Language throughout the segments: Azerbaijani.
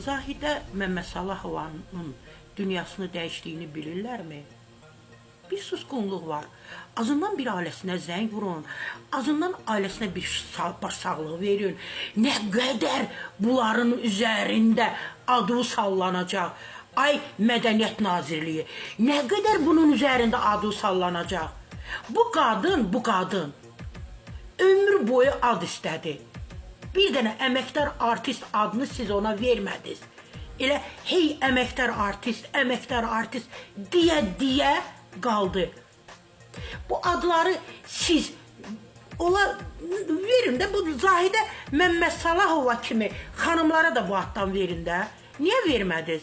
Zahidə Məmmədsalahovanın dünyasını dəyişdiyini bilirlərmi? Bir susqunluq var. Azından bir ailəsinə zəng vurun. Azından ailəsinə bir başsağlığı verin. Nə qədər bunların üzərində adı sallanacaq. Ay Mədəniyyət Nazirliyi, nə qədər bunun üzərində adı sallanacaq. Bu qadın ömür boyu ad istədi. Bir dənə əməkdar artist adını siz ona vermədiniz. Elə hey əməkdar artist deyə qaldı. Bu adları siz verin də, bu Zahidə Məmmədsalahova kimi xanımlara da bu addan verin də. Niyə vermədiniz?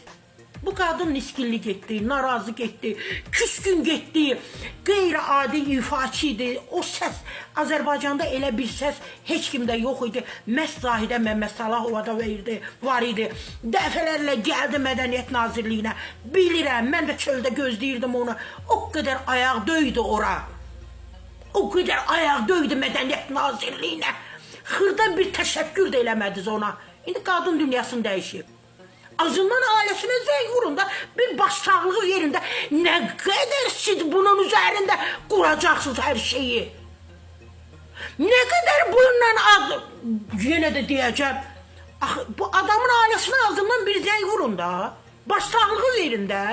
Bu qadın niskinli getdi, narazı getdi, küskün getdi, qeyri-adi ifaçı idi. O səs, Azərbaycanda elə bir səs heç kimdə yox idi. Məhz Zahidə Məmmədsalahova var idi. Dəfələrlə gəldi Mədəniyyət Nazirliyinə. Bilirəm, mən də çöldə gözləyirdim onu. O qədər ayaq döydü ora. O qədər ayaq döydü Mədəniyyət Nazirliyinə. Xırda bir təşəkkür də eləmədiniz ona. İndi qadın dünyasını dəyişib. Azından ailəsinə zəng vurun da, bir başsağlığı verin də, nə qədər siz bunun üzərində quracaqsınız hər şeyi. Nə qədər bununla yenə də deyəcəm, bu adamın ailəsinə azından bir zəng vurun da, başsağlığı verin də.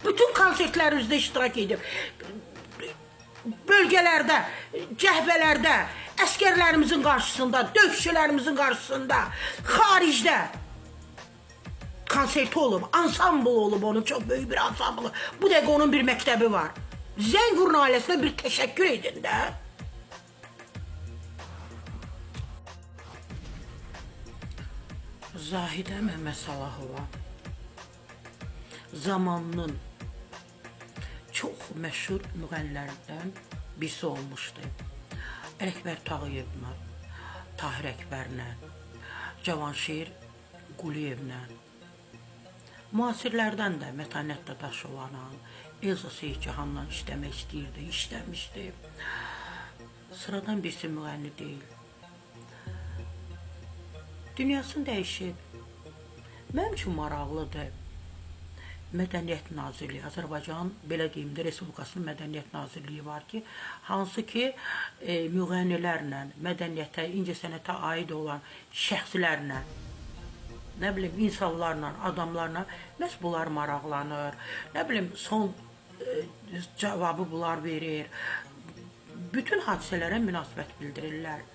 Bütün konsertlərinizdə iştirak edib, bölgələrdə, cəhbələrdə, əskərlərimizin qarşısında, döyüşçülərimizin qarşısında, xaricdə konserti olub, ansambl olub, onun çox böyük bir ansamblı. Bu dəqiqə onun bir məktəbi var. Zəng vurun ailəsinə bir təşəkkür edin də. Zahidə Məmmədsalahova zamanının çox məşhur müğənnilərdən birisi olmuşdu. Ələkbər Tağıyevlə, Tahir Əkbərlə, Cavanşir Quliyevlə, müasirlərdən də Mətanət Dadaşovla, Elza Seyidcahanla işləmək istəyirdi, işləmişdi. Sıradan birisi müğənni deyil. Dünyasını dəyişib. Mənim üçün maraqlıdır. Mədəniyyət Nazirliyi, Azərbaycan, belə deyim də, Respublikasının Mədəniyyət Nazirliyi var ki, hansı ki, müğənnilərlə, mədəniyyətə, incəsənətə aid olan şəxslərlə, nə bilim, insanlarla, adamlarla, məhz bunlar maraqlanır, nə bilim, son cavabı bunlar verir, bütün hadisələrə münasibət bildirirlər.